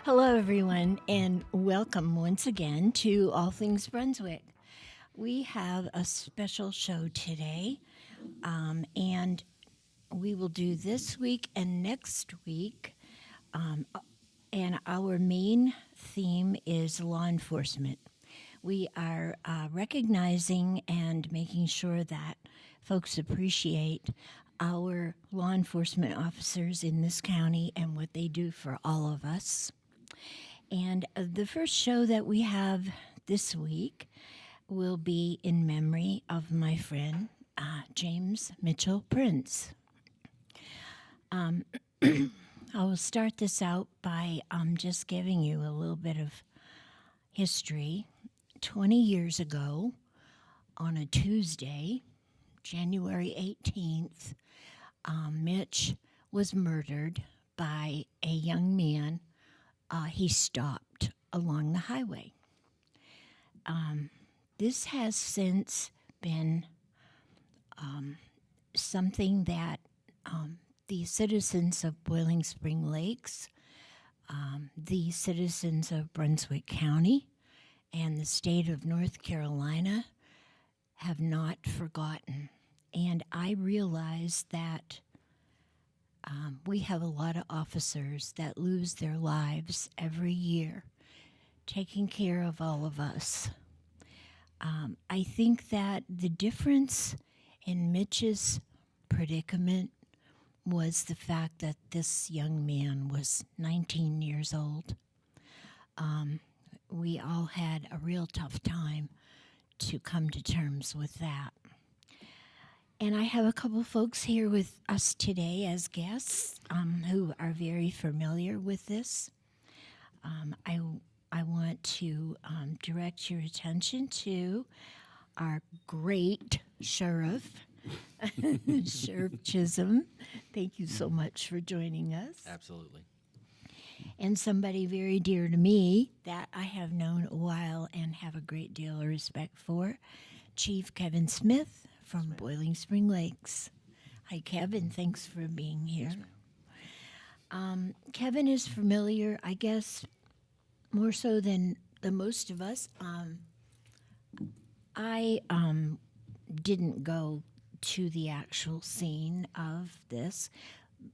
Hello, everyone, and welcome once again to All Things Brunswick. We have a special show today, and we will do this week and next week. And our main theme is law enforcement. We are recognizing and making sure that folks appreciate our law enforcement officers in this county and what they do for all of us. And the first show that we have this week will be in memory of my friend James Mitchell Prince. I will start this out by just giving you a little bit of history. 20 years ago, on a Tuesday, January 18th, Mitch was murdered by a young man he stopped along the highway. This has since been something that the citizens of Boiling Spring Lakes, the citizens of Brunswick County, and the state of North Carolina have not forgotten. And I realize that we have a lot of officers that lose their lives every year taking care of all of us. I think that the difference in Mitch's predicament was the fact that this young man was 19 years old. We all had a real tough time to come to terms with that. And I have a couple folks here with us today as guests who are very familiar with this. I want to direct your attention to our great sheriff, Sheriff Chisholm. Thank you so much for joining us. Absolutely. And somebody very dear to me that I have known a while and have a great deal of respect for, Chief Kevin Smith from Boiling Spring Lakes. Hi, Kevin. Thanks for being here. Yes, Kevin is familiar, I guess, more so than the most of us. I didn't go to the actual scene of this.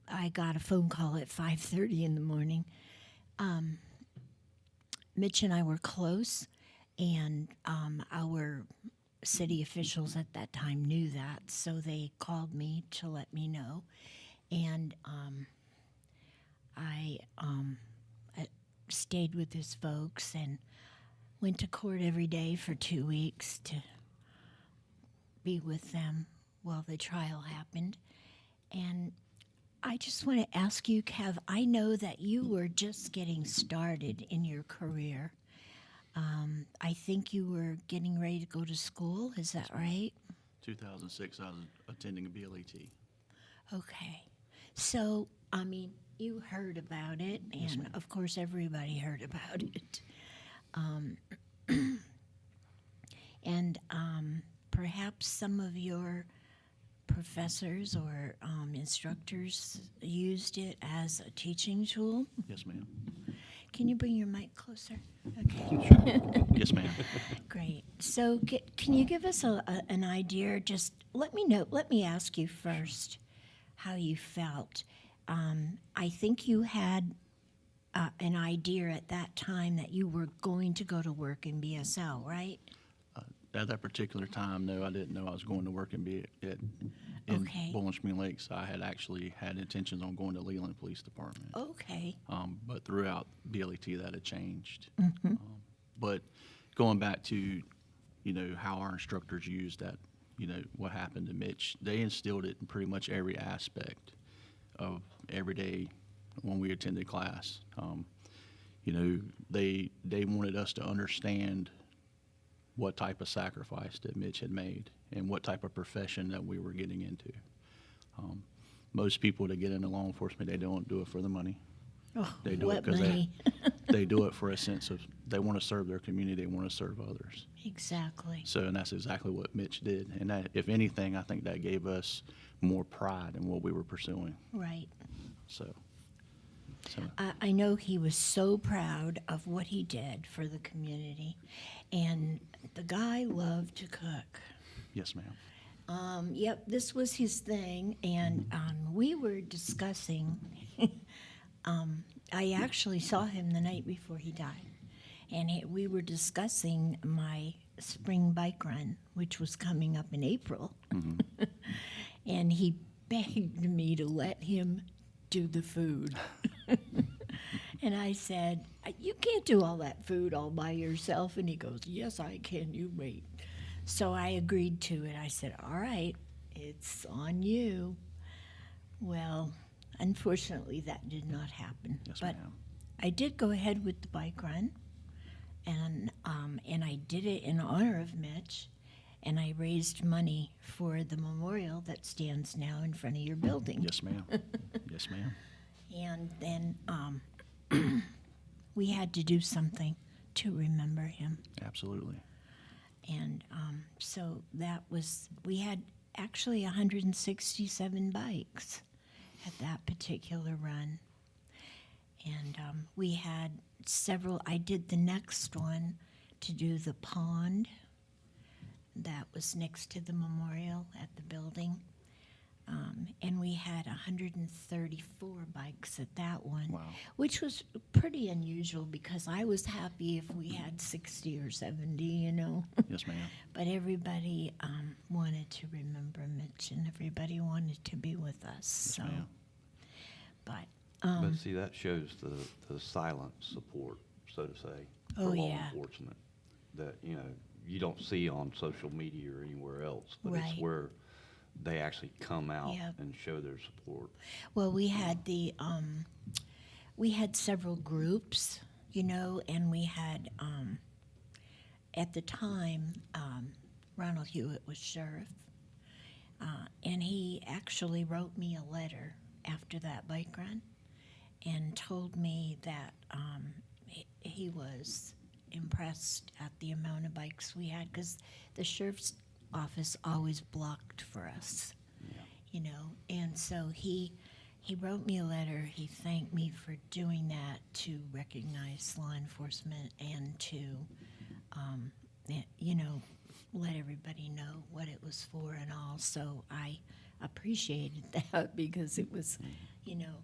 I got a phone call at 5:30 in the morning. Mitch and I were close, and our city officials at that time knew that, so they called me to let me know. And I stayed with his folks and went to court every day for 2 weeks to be with them while the trial happened. And I just want to ask you, Kev, I know that you were just getting started in your career. I think you were getting ready to go to school. Is that right? 2006, I was attending a BLET. Okay. So, I mean, you heard about it, Yes, and ma'am. of course everybody heard about it. And perhaps some of your professors or instructors used it as a teaching tool. Yes, ma'am. Can you bring your mic closer? Okay. Yes, ma'am. Great. So, can you give us an idea? Just let me ask you first how you felt. I think you had an idea at that time that you were going to go to work in BSL, right? At that particular time, no, I didn't know I was going to work in Okay. Bowling Spring Lakes. I had actually had intentions on going to Leland Police Department. Okay. But throughout BLET, that had changed. But going back to, how our instructors used that, what happened to Mitch, they instilled it in pretty much every aspect of every day when we attended class. They wanted us to understand what type of sacrifice that Mitch had made and what type of profession that we were getting into. Most people that get into law enforcement, they don't do it for the money. Oh, They do what it because money? they do it for a sense of they want to serve their community, they want to serve others. Exactly. So, and that's exactly what Mitch did. And that, if anything, I think that gave us more pride in what we were pursuing. Right. So, So, I know he was so proud of what he did for the community, and the guy loved to cook. yes, ma'am. Yep, this was his thing, and we were discussing. I actually saw him the night before he died, and we were discussing my spring bike run, which was coming up in April. And he begged me to let him do the food. And I said, "You can't do all that food all by yourself." And he goes, "Yes, I can. You wait." So I agreed to it. I said, "All right, it's on you." Well, unfortunately, that did not happen. Yes, But ma'am. I did go ahead with the bike run, and I did it in honor of Mitch, and I raised money for the memorial that stands now in front of your building. Yes, ma'am. Yes, ma'am. And then we had to do something to remember him. Absolutely. And so that was, we had actually 167 bikes at that particular run. And we had several, I did the next one to do the pond that was next to the memorial at the building. And we had 134 bikes at that one, Wow. which was pretty unusual because I was happy if we had 60 or 70, you know. Yes, ma'am. But everybody wanted to remember Mitch, and everybody wanted to be with us. Yes, ma'am. But But see, that shows the silent support, so to say, Oh, for law yeah. enforcement that, you don't see on social media or anywhere else, but Right. it's where they actually come out Yep. and show their support. well, we had we had several groups, you know, and we had at the time Ronald Hewitt was sheriff, and he actually wrote me a letter after that bike run and told me that he was impressed at the amount of bikes we had because the sheriff's office always blocked for us, you know. And so he wrote me a letter. He thanked me for doing that to recognize law enforcement and to, you know, let everybody know what it was for and all. So I appreciated that because it was, you know,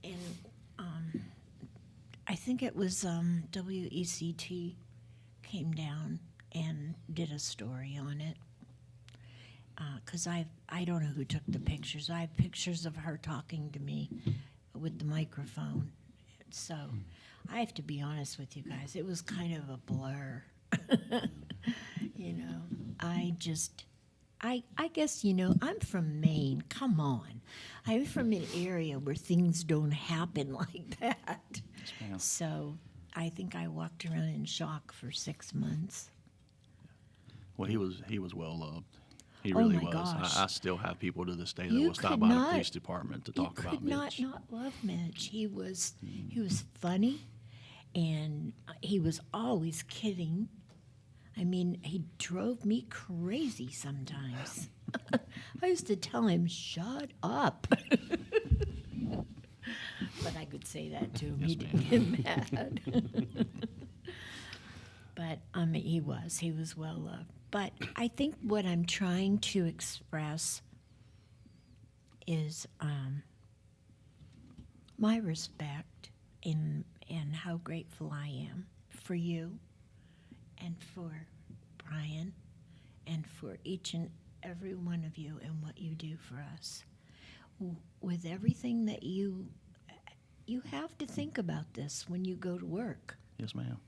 and I think it was WECT came down and did a story on it. Because I don't know who took the pictures. I have pictures of her talking to me with the microphone. So I have to be honest with you guys. It was kind of a blur. You know, I guess, you know, I'm from Maine. Come on. I'm from an area where things don't happen like that. Yes, ma'am. So I think I walked around in shock for 6 months. Well, he was well loved. He Oh, really my was. gosh. I still have people to this day that You will stop could by the not- police department to talk about You Mitch. could not love Mitch. He was funny, and he was always kidding. I mean, he drove me crazy sometimes. I used to tell him, "Shut up." But I could say that to him. Yes, He didn't get mad. But he was well loved. But I think what I'm trying to express is my respect and how grateful I am for you and for Brian and for each and every one of you and what you do for us. With everything that you have to think about this when you go to work. Yes, ma'am.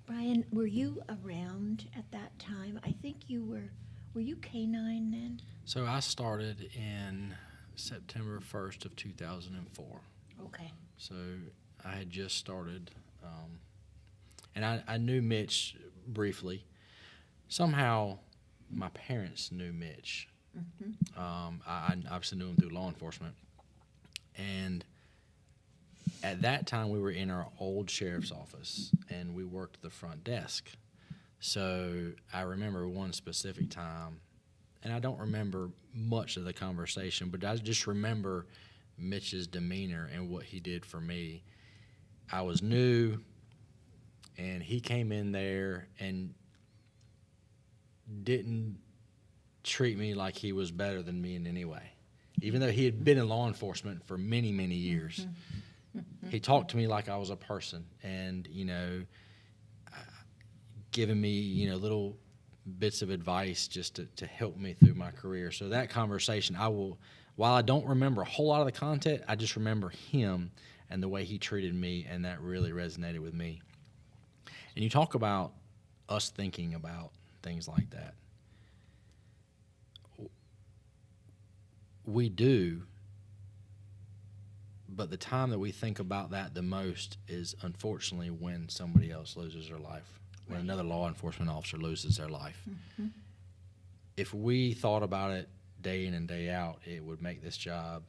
Brian, were you around at that time? I think you were you K-9 then? So I started in September 1st of 2004. Okay. So I had just started, and I knew Mitch briefly. Somehow my parents knew Mitch. I obviously knew him through law enforcement. And at that time, we were in our old sheriff's office, and we worked the front desk. So I remember one specific time, and I don't remember much of the conversation, but I just remember Mitch's demeanor and what he did for me. I was new, and he came in there and didn't treat me like he was better than me in any way. Even though he had been in law enforcement for many, many years, he talked to me like I was a person, and, giving me, little bits of advice just to help me through my career. So that conversation, while I don't remember a whole lot of the content, I just remember him and the way he treated me, and that really resonated with me. And you talk about us thinking about things like that. We do, but the time that we think about that the most is unfortunately when somebody else loses their life, when another law enforcement officer loses their life. Mm-hmm. If we thought about it day in and day out, it would make this job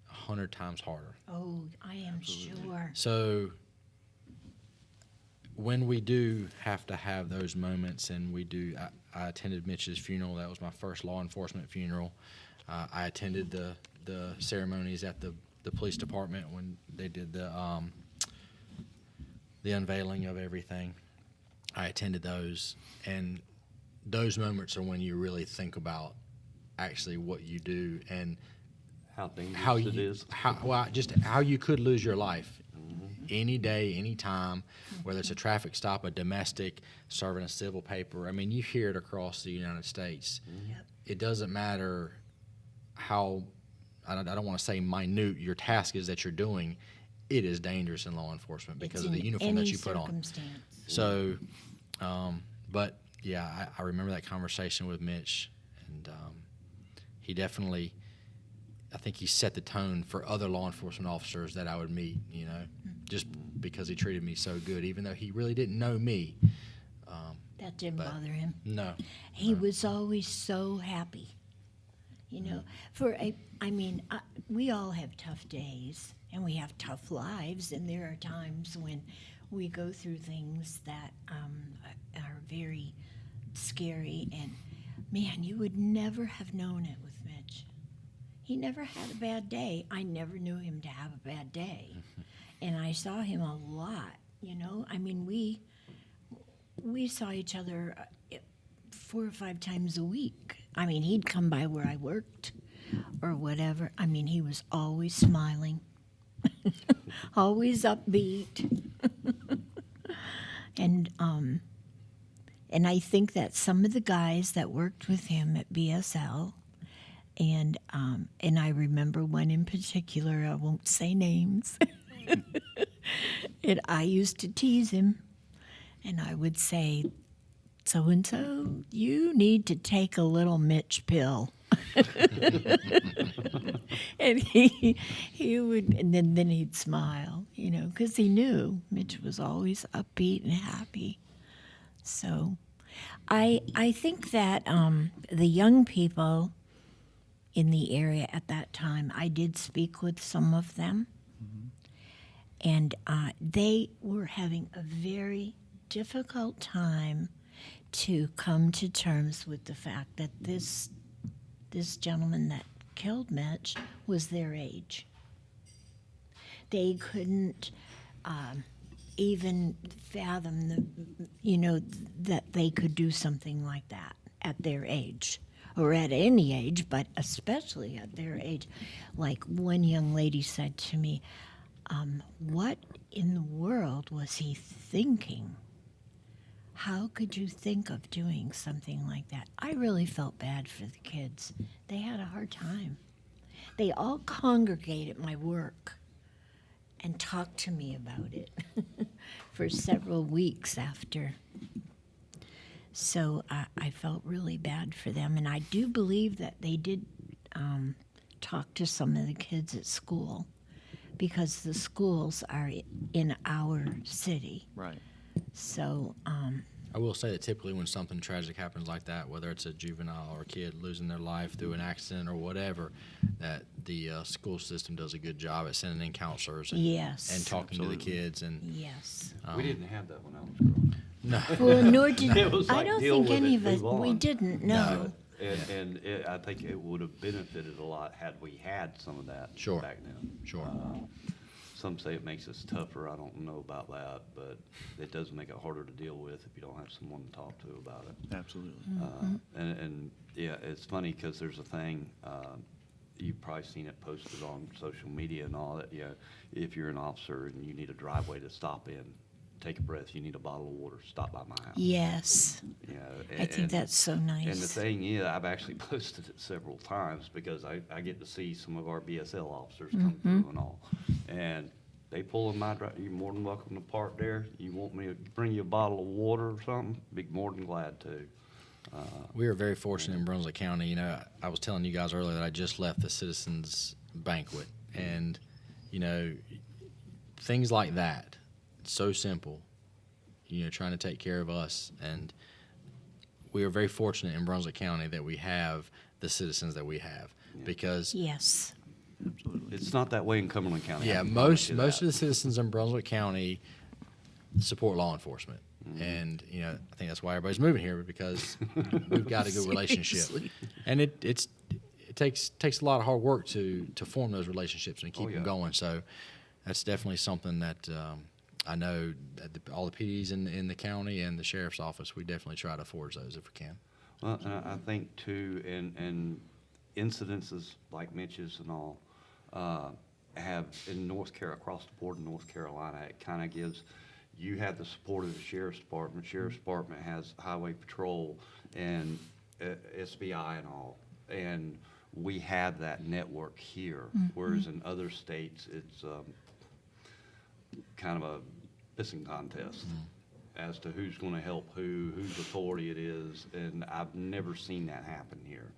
100 times harder. Oh, I am sure. So when we do have to have those moments, and I attended Mitch's funeral. That was my first law enforcement funeral. I attended the ceremonies at the police department when they did the unveiling of everything. I attended those, and those moments are when you really think about actually what you do and How dangerous it is. how you could lose your life any day, any time, whether it's a traffic stop, a domestic, serving a civil paper. I mean, you hear it across the United States. Yep. It doesn't matter how, I don't want to say minute your task is that you're doing. It is dangerous in law enforcement because of the uniform that you put on. So, but yeah, I remember that conversation with Mitch, and he definitely, I think he set the tone for other law enforcement officers that I would meet, just because he treated me so good, even though he really didn't know me. That didn't bother him. No. He was always so happy. We all have tough days, and we have tough lives, and there are times when we go through things that are very scary, and man, you would never have known it with Mitch. He never had a bad day. I never knew him to have a bad day. And I saw him a lot, we saw each other 4 or 5 times a week. He'd come by where I worked or whatever. He was always smiling, always upbeat. And I think that some of the guys that worked with him at BSL, and I remember one in particular, I won't say names, and I used to tease him, and I would say, so-and-so, you need to take a little Mitch pill. And he would, and then he'd smile, because he knew Mitch was always upbeat and happy. So I think that the young people in the area at that time, I did speak with some of them, and they were having a very difficult time to come to terms with the fact that this gentleman that killed Mitch was their age. They couldn't even fathom that they could do something like that at their age, or at any age, but especially at their age. Like one young lady said to me, what in the world was he thinking? How could you think of doing something like that? I really felt bad for the kids. They had a hard time. They all congregate at my work and talked to me about it for several weeks after. So I felt really bad for them. And I do believe that they did talk to some of the kids at school, because the schools are in our city. Right. So I will say that typically when something tragic happens like that, whether it's a juvenile or a kid losing their life through an accident or whatever, that the school system does a good job at sending in counselors and, yes, and talking to the kids. And yes. We didn't have that when I was growing up. No. Well, nor did It was I. like, Don't deal think with any it, of us. move We on. didn't know. And I think it would have benefited a lot had we had some of that Sure. back then. Sure. Some say it makes us tougher. I don't know about that, but it does make it harder to deal with if you don't have someone to talk to about it. Absolutely. And yeah, it's funny because there's a thing, you've probably seen it posted on social media and all that, if you're an officer and you need a driveway to stop in, take a breath, you need a bottle of water, stop by my house. Yes. I think And- that's so nice. And the thing is, I've actually posted it several times because I get to see some of our BSL officers come through and all. And they pull in my drive, you're more than welcome to park there. You want me to bring you a bottle of water or something? Be more than glad to. We are very fortunate in Brunswick County. You know, I was telling you guys earlier that I just left the Citizens Banquet, and you know, things like that, so simple. You know, trying to take care of us, and we are very fortunate in Brunswick County that we have the citizens that we have, because Yes. It's not that way in Cumberland County. yeah, most of the citizens in Brunswick County support law enforcement. And you know, I think that's why everybody's moving here, because we've got a good relationship, Seriously. and it takes a lot of hard work to form those relationships and keep Oh, them yeah. going. So that's definitely something that I know that all the PDs in the county and the sheriff's office, we definitely try to forge those if we can. Well, and I think too, and incidences like Mitch's and all, have in across the board in North Carolina, it kind of gives, you have the support of the sheriff's department. Sheriff's department has highway patrol and SBI and all. And we have that network here, whereas in other states, it's kind of a pissing contest as to who's going to help whose authority it is, and I've never seen that happen here.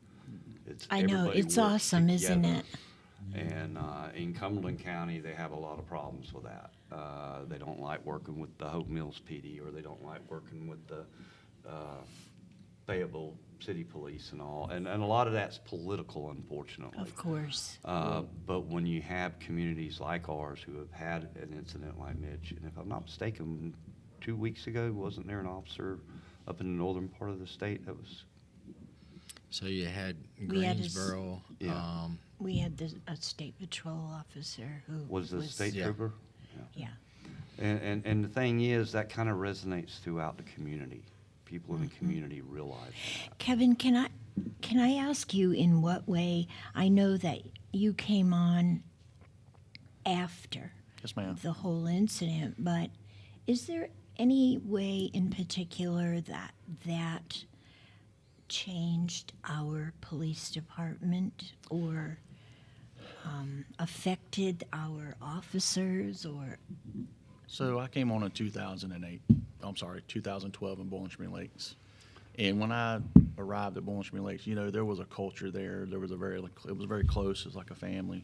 It's I know. everybody It's works awesome, isn't together. it? And in Cumberland County, they have a lot of problems with that. They don't like working with the Hope Mills PD, or they don't like working with the Fayetteville City Police and all. And a lot of that's political, unfortunately. Of course. But when you have communities like ours who have had an incident like Mitch, and if I'm not mistaken, 2 weeks ago, wasn't there an officer up in the northern part of the state that was? So you had We had his- Greensboro. Yeah. We had a state patrol officer who Was the state Yeah. trooper? Yeah. And the thing is, that kind of resonates throughout the community. People in the community realize that. Kevin, can I ask you in what way? I know that you came on after Yes, ma'am. the whole incident, but is there any way in particular that changed our police department or affected our officers or? So I came on in 2012 in Bowling Green Lakes. And when I arrived at Bowling Green Lakes, you know, there was a culture there. There was it was very close. It was like a family.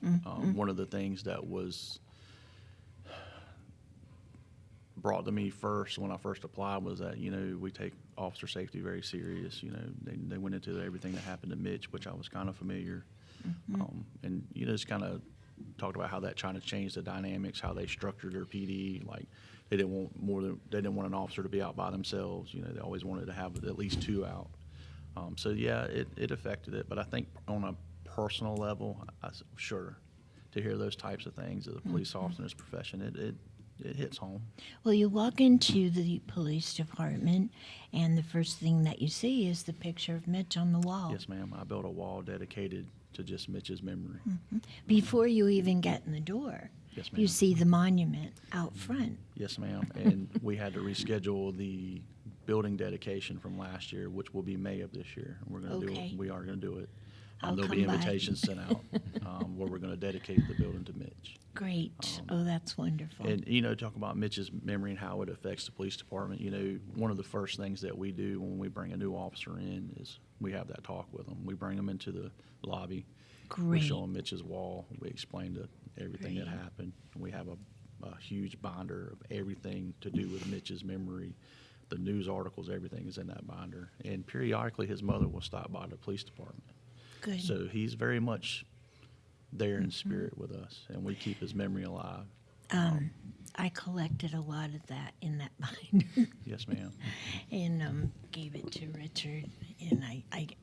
One of the things that was brought to me first when I first applied was that, you know, we take officer safety very serious. You know, they went into everything that happened to Mitch, which I was kind of familiar. And, you know, just kind of talked about how that trying to change the dynamics, how they structured their PD. Like they didn't want an officer to be out by themselves. You know, they always wanted to have at least two out. So yeah, it affected it. But I think on a personal level, sure, to hear those types of things as a police officer in this profession, it hits home. Well, you walk into the police department, and the first thing that you see is the picture of Mitch on the wall. Yes, ma'am. I built a wall dedicated to just Mitch's memory. Before you even get in the door, Yes, you ma'am. see the monument out front. Yes, ma'am. And we had to reschedule the building dedication from last year, which will be May of this year. We're going to do Okay. it. We are going to do it. I'll There'll be come by. invitations sent out where we're going to dedicate the building to Mitch. Great. Oh, that's wonderful. And, you know, talk about Mitch's memory and how it affects the police department. You know, one of the first things that we do when we bring a new officer in is we have that talk with them. We bring them into the lobby. We Great. show them Mitch's wall. We explain everything that Great. happened. We have a huge binder of everything to do with Mitch's memory. The news articles, everything is in that binder. And periodically, his mother will stop by the police department. Good. So he's very much there in spirit with us, and we keep his memory alive. I collected a lot of that in that binder Yes, ma'am. and gave it to Richard, and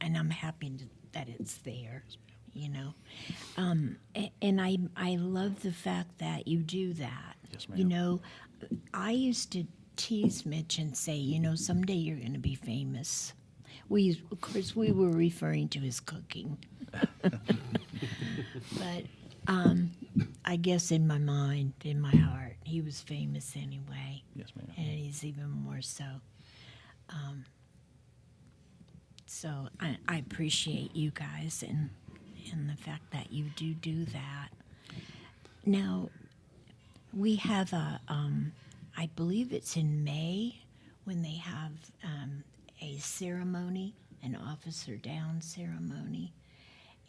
and I'm happy that it's there, you know. And I love the fact that you do that. Yes, You ma'am. know, I used to tease Mitch and say, you know, someday you're going to be famous. Of course, we were referring to his cooking. But I guess in my mind, in my heart, he was famous anyway. Yes, ma'am. And he's even more so. So I appreciate you guys and the fact that you do that. Now, we have I believe it's in May when they have a ceremony, an officer down ceremony.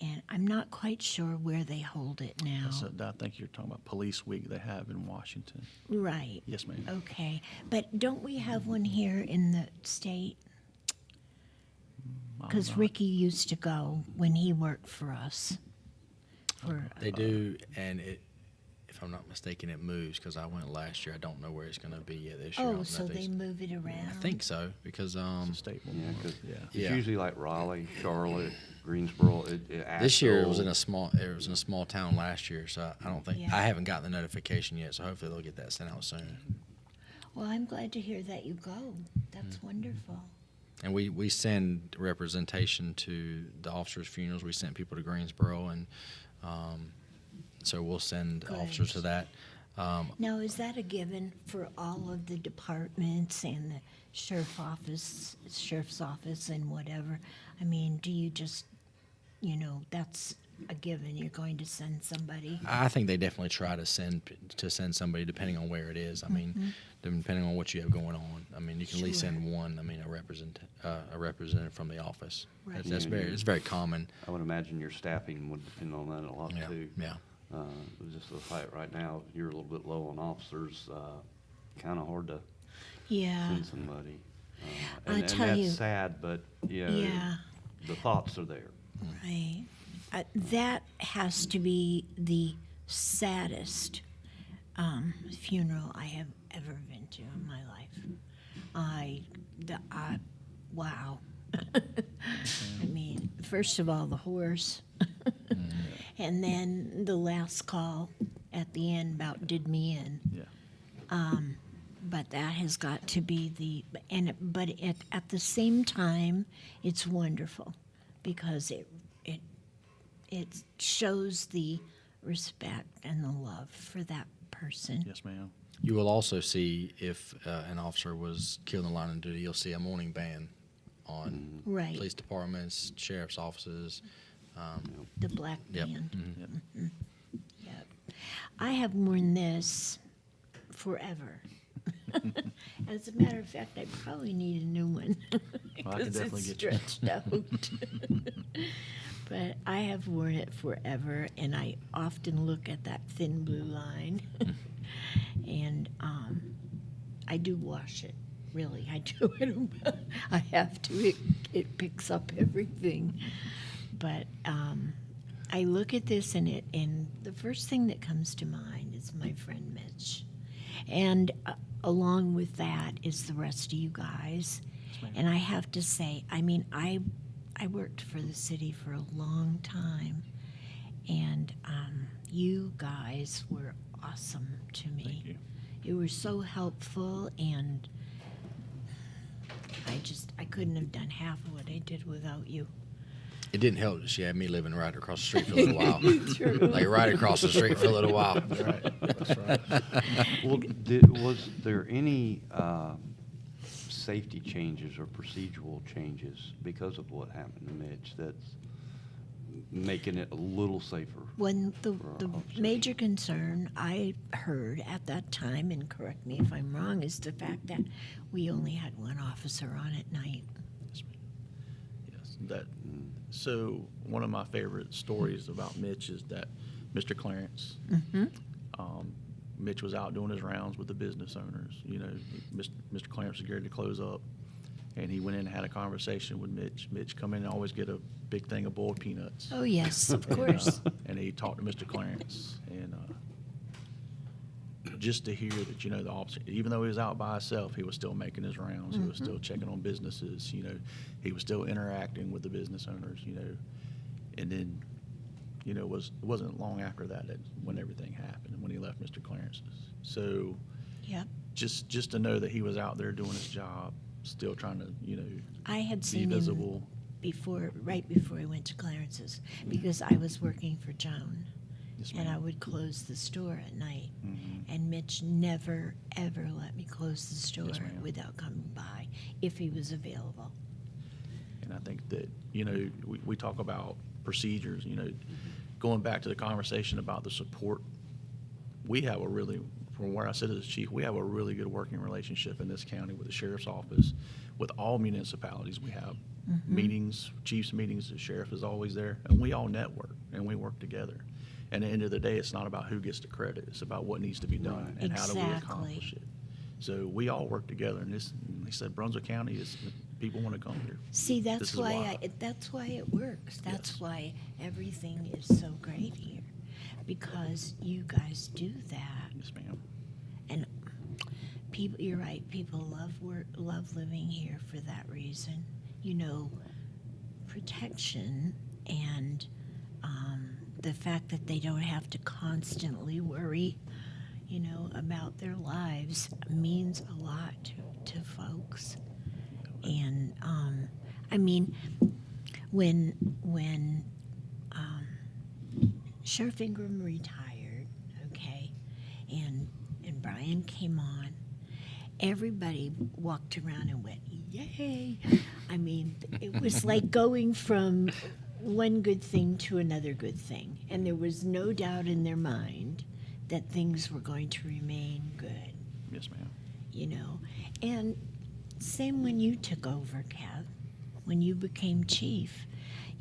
And I'm not quite sure where they hold it now. I think you're talking about Police Week they have in Washington. Right. Yes, ma'am. Okay. But don't we have one here in the state? I'm Because not- Ricky used to go when he worked for us. They do, and if I'm not mistaken, it moves because I went last year. I don't know where it's going to be yet this year. I Oh, don't know so if they move it around? I think so because It's a state one. Yeah, 'cause Yeah. it's Yeah. usually like Raleigh, Charlotte, Greensboro. this year it was in Asheville. a small town last year, so I don't think Yeah. I haven't gotten the notification yet. So hopefully they'll get that sent out soon. Well, I'm glad to hear that you go. That's Mm-hmm. wonderful. And we send representation to the officers' funerals. We sent people to Greensboro, and so we'll send Good. officers to that. Now, is that a given for all of the departments and the sheriff's office and whatever? I mean, do you just, you know, that's a given, you're going to send somebody? I think they definitely try to send somebody depending on where it is. I mean, depending on what you have going on. I mean, you can at least Sure. send one. I mean, a representative from the office. Right. That's Yeah, it's very common. I would imagine your staffing would depend on that a lot Yeah, too. yeah. Just the fact right now, you're a little bit low on officers, kind of hard to Yeah, send somebody. I And tell you- that's sad, but, you know, Yeah. the thoughts are there. right. That has to be the saddest funeral I have ever been to in my life. Wow. I mean, first of all, the horse, and then the last call at the end about did me in. Yeah. But that has got to be but at the same time, it's wonderful because it shows the respect and the love for that person. Yes, ma'am. You will also see if an officer was killed in the line of duty, you'll see a mourning band on Right. police departments, sheriff's offices. The black Yep. band. Yep. Yep. I have worn this forever. As a matter of fact, I probably need a new one Well, I can because definitely it's get you. stretched out. But I have worn it forever, and I often look at that thin blue line, and I do wash it. Really, I do. I have to. It picks up everything. But I look at this, and the first thing that comes to mind is my friend Mitch, and along with that is the rest of you guys. And I have to say, I mean, I worked for the city for a long time, and you guys were awesome to me. Thank you. You were so helpful, and I couldn't have done half of what I did without you. It didn't help that she had me living right across the street for a little while. True. Like right across the street for a little while. Right. That's right. Well, was there any safety changes or procedural changes because of what happened to Mitch that's making it a little safer? When the officers. major concern I heard at that time, and correct me if I'm wrong, is the fact that we only had one officer on at night. Yes. So one of my favorite stories about Mitch is that Mr. Clarence, Mitch was out doing his rounds with the business owners. You know, Mr. Clarence was getting to close up, and he went in and had a conversation with Mitch. Mitch, come in and always get a big thing of boiled peanuts. Oh, yes, of course. And he talked to Mr. Clarence, and just to hear that, the officer, even though he was out by himself, he was still making his rounds. He was still checking on businesses, he was still interacting with the business owners, and then, it wasn't long after that when everything happened, when he left Mr. Clarence's. So Yep. just to know that he was out there doing his job, still trying to, I had be seen visible. him right before he went to Clarence's, because I was working for Joan. Yes, And I ma'am. would close the store at night. Mhm. And Mitch never, ever let me close the store Yes, ma'am. without coming by if he was available. And I think that, we talk about procedures, going back to the conversation about the support, we have from where I sit as chief, we have a really good working relationship in this county with the sheriff's office, with all municipalities. We have meetings, chiefs meetings, the sheriff is always there, and we all network and we work together. And at the end of the day, it's not about who gets the credit, it's about what needs to be done Right. and how do we Exactly. accomplish it. So we all work together, and they said Brunswick County people want to come here. See, This that's is why that's why it works. That's Yes. why everything is so great here, because you guys do that. Yes, ma'am. And people, you're right. People love living here for that reason. Protection and the fact that they don't have to constantly worry, about their lives means a lot to folks. And I mean, when Sheriff Ingram retired, okay, and Brian came on, everybody walked around and went, yay. I mean, it was like going from one good thing to another good thing. And there was no doubt in their mind that things were going to remain good, Yes, ma'am. And same when you took over, Kev, when you became chief,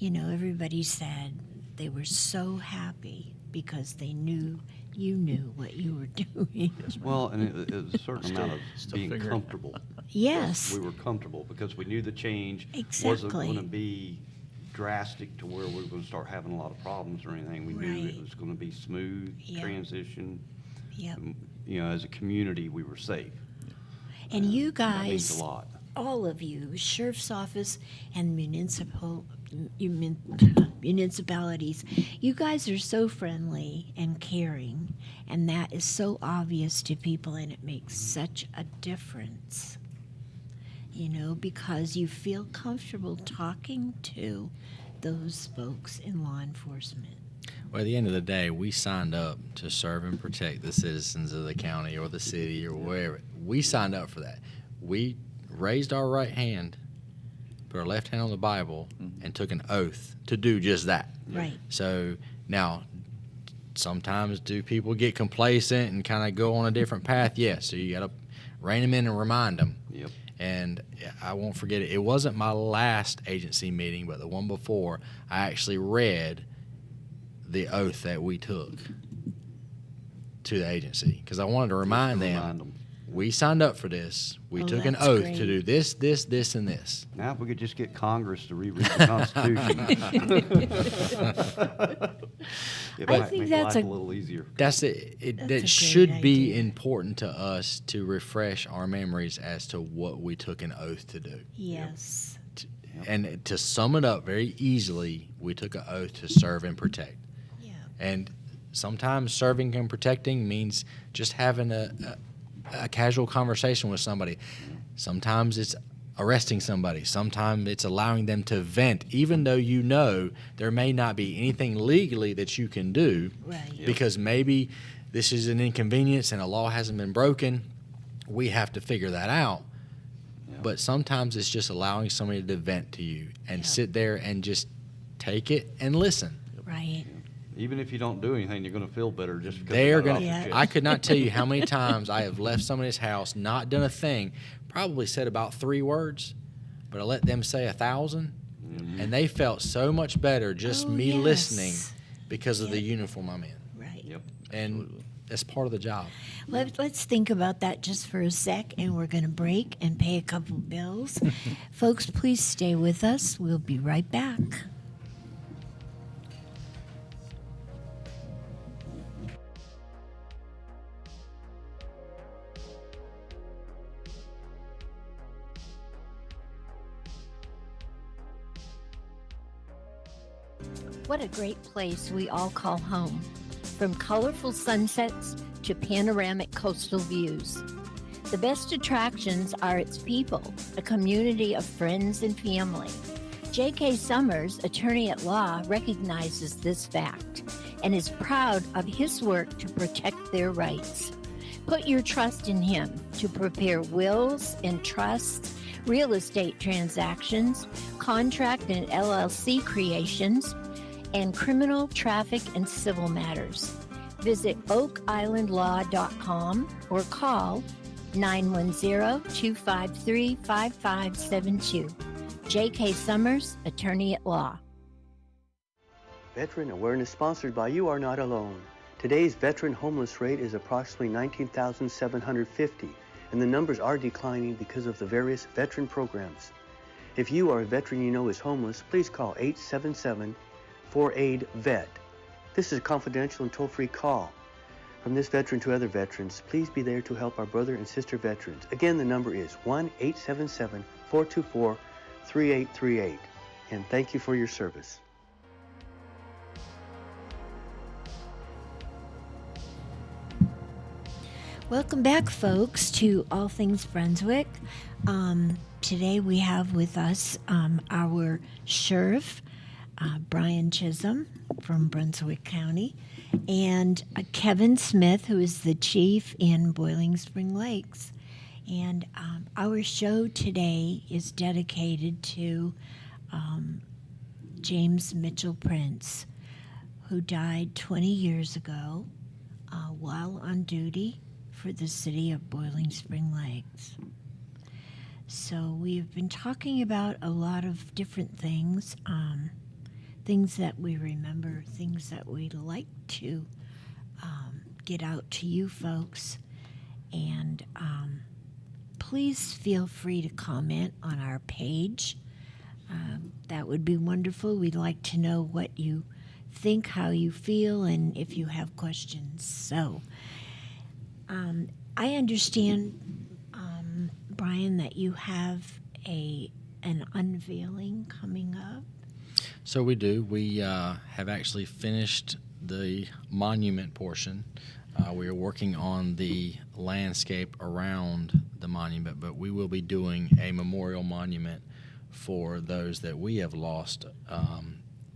everybody said they were so happy because they knew you knew what you were doing. Yes, ma'am. Well, and it was a certain amount of still being figuring it out. comfortable. Yes. We were comfortable because we knew the change wasn't Exactly. going to be drastic to where we were going to start having a lot of problems or anything. We knew Right. it was going to be smooth Yeah. transition. Yep. As a community, we were safe. And you That means guys, a lot. all of you, sheriff's office and municipalities, you guys are so friendly and caring, and that is so obvious to people, and it makes such a difference. Because you feel comfortable talking to those folks in law enforcement. Well, at the end of the day, we signed up to serve and protect the citizens of the county or the city or wherever. We signed up for that. We raised our right hand, put our left hand on the Bible, and took an oath to do just that. Right. So now, sometimes do people get complacent and kind of go on a different path? Yes. So you got to rein them in and remind them. Yep. And I won't forget it. It wasn't my last agency meeting, but the one before, I actually read the oath that we took to the agency because I wanted to remind them, we signed up for this. We Oh, took an that's oath great. to do this, this, this, and this. Now, if we could just get Congress to reread the Constitution. It I might think make that's life a- a little easier. That's it. That's a That great should be idea. important to us to refresh our memories as to what we took an oath to do. Yes. And to sum it up very easily, we took an oath to serve and protect. Yeah. And sometimes serving and protecting means just having a casual conversation with somebody. Sometimes it's arresting somebody. Sometimes it's allowing them to vent, even though there may not be anything legally that you can do, Right. because maybe this is an inconvenience and a law hasn't been broken. We have to figure that out. Yeah. But sometimes it's just allowing somebody to vent to you and Yeah. sit there and just take it and listen. Right. Even if you don't do anything, you're going to feel better just because They are you got it going off to. your Yeah. I chest. could not tell you how many times I have left somebody's house, not done a thing, probably said about 3 words, but I let them say 1,000, and they felt so much better just Oh, me yes. listening because of the Yeah. uniform I'm in, Right. Yep. and that's part of the job. Let's think about that just for a sec, and we're going to break and pay a couple bills. Folks, please stay with us. We'll be right back. What a great place we all call home, from colorful sunsets to panoramic coastal views. The best attractions are its people, a community of friends and family. J.K. Summers, attorney at law, recognizes this fact and is proud of his work to protect their rights. Put your trust in him to prepare wills and trusts, real estate transactions, contract and LLC creations, and criminal, traffic, and civil matters. Visit oakislandlaw.com or call 910-253-5572. J.K. Summers, attorney at law. Veteran Awareness sponsored by You Are Not Alone. Today's veteran homeless rate is approximately 19,750, and the numbers are declining because of the various veteran programs. If you or a veteran you know is homeless, please call 877-4AID-VET. This is a confidential and toll-free call. From this veteran to other veterans, please be there to help our brother and sister veterans. Again, the number is 1-877-424-3838. And thank you for your service. Welcome back, folks, to All Things Brunswick. Today we have with us our sheriff, Brian Chisholm from Brunswick County, and Kevin Smith, who is the chief in Boiling Spring Lakes. And our show today is dedicated to James Mitchell Prince, who died 20 years ago while on duty for the city of Boiling Spring Lakes. So we've been talking about a lot of different things, things that we remember, things that we'd like to get out to you folks. And please feel free to comment on our page. That would be wonderful. We'd like to know what you think, how you feel, and if you have questions. So I understand, Brian, that you have an unveiling coming up. So we do. We have actually finished the monument portion. We are working on the landscape around the monument, but we will be doing a memorial monument for those that we have lost,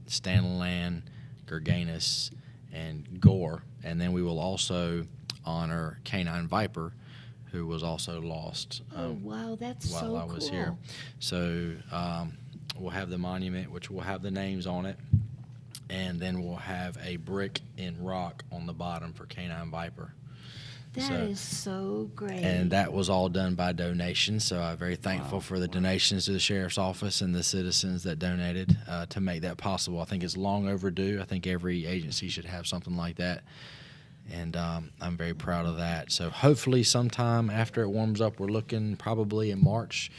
Stanland, Gerganus, and Gore. And then we will also honor Canine Viper, who was also lost Wow, that's while so I was cool. here. So we'll have the monument, which will have the names on it, and then we'll have a brick in rock on the bottom for Canine Viper. That is so great. And that was all done by donation, so I'm very thankful for the donations to the Sheriff's Office and the citizens that donated to make that possible. I think it's long overdue. I think every agency should have something like that, and I'm very proud of that. So hopefully sometime after it warms up, we're looking probably in March,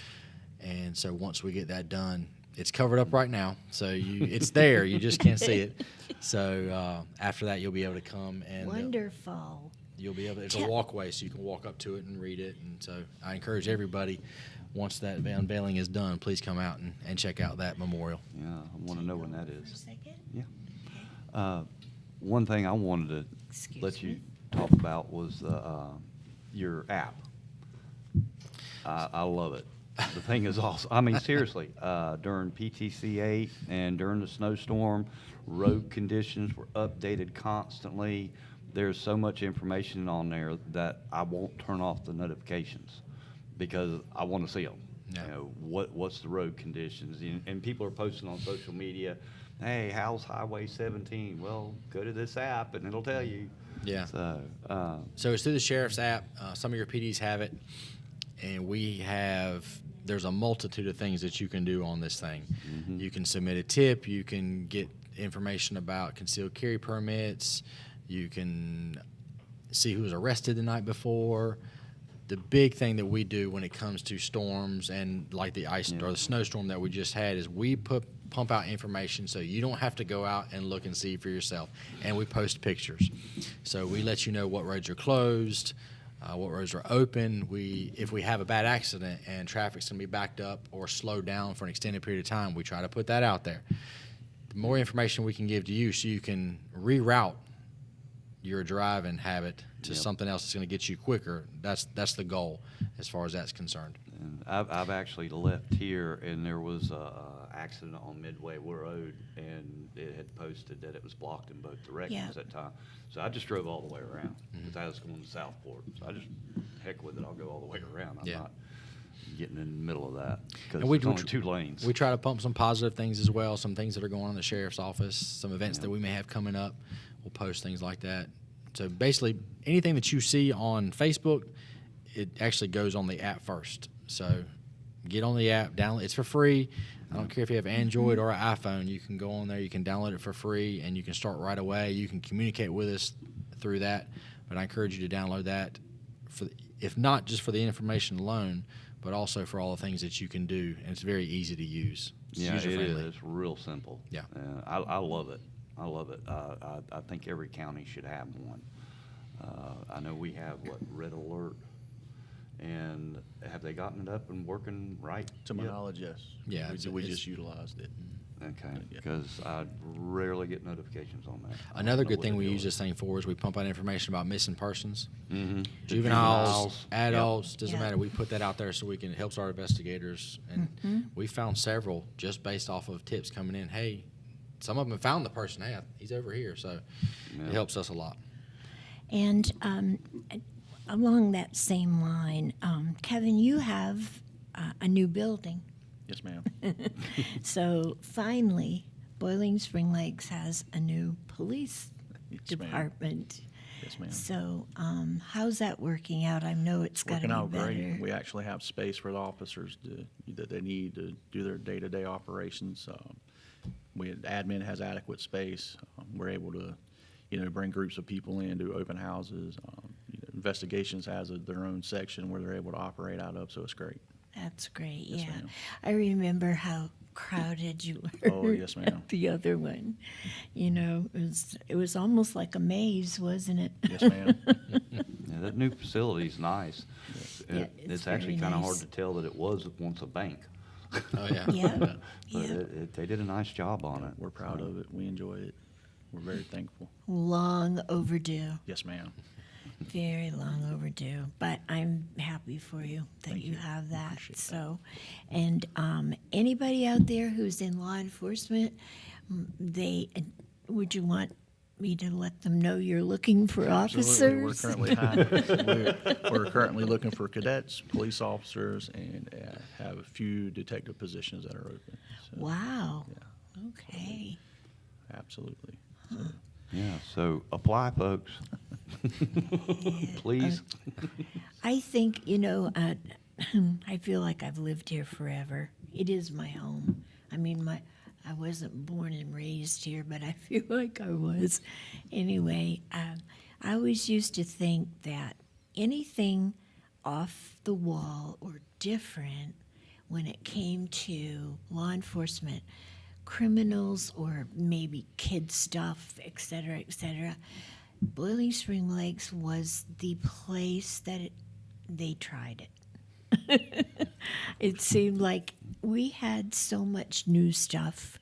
and so once we get that done, it's covered up right now, so it's there. You just can't see it. So after that, you'll be able to come and Wonderful. you'll be able. It's a walkway, so you can walk up to it and read it. And so I encourage everybody, once that unveiling is done, please come out and check out that memorial. Yeah, I want to know when that For a is. second? Yeah. One thing I wanted to Excuse let you me. talk about was your app. I love it. The thing is awesome. I mean, seriously, during PTC8 and during the snowstorm, road conditions were updated constantly. There's so much information on there that I won't turn off the notifications because I want to see them. Yeah. You know, what's the road conditions? And people are posting on social media, hey, how's Highway 17? Well, go to this app and it'll tell you. Yeah. So, So it's through the Sheriff's app. Some of your PDs have it, and there's a multitude of things that you can do on this thing. Mm-hmm. You can submit a tip. You can get information about concealed carry permits. You can see who was arrested the night before. The big thing that we do when it comes to storms and like the ice or the snowstorm that we just had is we pump out information so you don't have to go out and look and see for yourself. And we post pictures. So we let you know what roads are closed, what roads are open. If we have a bad accident and traffic's going to be backed up or slowed down for an extended period of time, we try to put that out there. more information we can give to you so you can reroute your driving habit to Yep. something else that's going to get you quicker. That's the goal as far as that's concerned. And I've actually left here, and there was a accident on Midway Road, and it had posted that it was blocked in both directions Yeah. at time. So I just drove all the way around, because I was going to Southport. So I just, heck with it, I'll go all the way around. I'm Yeah. not getting in the middle of that, because And we there's do only 2 lanes. We try to pump some positive things as well, some things that are going on in the sheriff's office, some events that we may have coming up. We'll post things like that. So basically, anything that you see on Facebook, it actually goes on the app first. So get on the app, download. It's for free. I don't care if you have Android or an iPhone. You can go on there. You can download it for free, and you can start right away. You can communicate with us through that. But I encourage you to download that, if not just for the information alone, but also for all the things that you can do. And it's very easy to use. It's Yeah, it user-friendly. is. It's real simple. Yeah. I love it. I love it. I think every county should have one. I know we have, Red Alert, and have they gotten it up and working right? To my yet? knowledge, yes. Yeah, We it's- just utilized it. Okay, Yeah. because I rarely get notifications on that. I don't Another know good what thing the we deal use is. this thing for is we pump out information about missing persons. Mhm. The Juveniles, yep. adults, doesn't Yeah. matter. We put that out there so it helps our investigators. And we found several just based off of tips coming in. Hey, some of them have found the person. Hey, he's over here. So Yeah. it helps us a lot. And along that same line, Kevin, you have a new building. Yes, ma'am. So finally, Boiling Spring Lakes has a new police Yes, ma'am. department. Yes, ma'am. So how's that working out? I know it's got to Working be out better. great. We actually have space for the officers that they need to do their day-to-day operations. Admin has adequate space. We're able to, bring groups of people in, do open houses. Investigations has their own section where they're able to operate out of, so it's great. That's great. Yes, yeah, ma'am. I remember how crowded you were. Oh, yes, ma'am. At the other one, it was almost like a maze, wasn't it? Yes, ma'am. Yeah, that new facility's nice. Yeah, it's It's actually very kind of hard nice. to tell that it was once a bank. Oh, yeah. Yeah. But Yeah. they did a nice job on it. We're proud of it. We enjoy it. We're very thankful. Long overdue. Yes, ma'am. Very long overdue, but I'm happy for you that Thank you you. have that. Appreciate that. So, and anybody out there who's in law enforcement, would you want me to let them know you're looking for Absolutely. We're officers? currently hiring. We're currently looking for cadets, police officers, and have a few detective positions that are open. So, Wow. Yeah, Okay. absolutely. Yeah, so apply, folks. Please. I think, I feel like I've lived here forever. It is my home. I mean, I wasn't born and raised here, but I feel like I was. Anyway, I always used to think that anything off the wall or different when it came to law enforcement, criminals or maybe kid stuff, et cetera, Boiling Spring Lakes was the place that they tried it. It seemed like we had so much new stuff.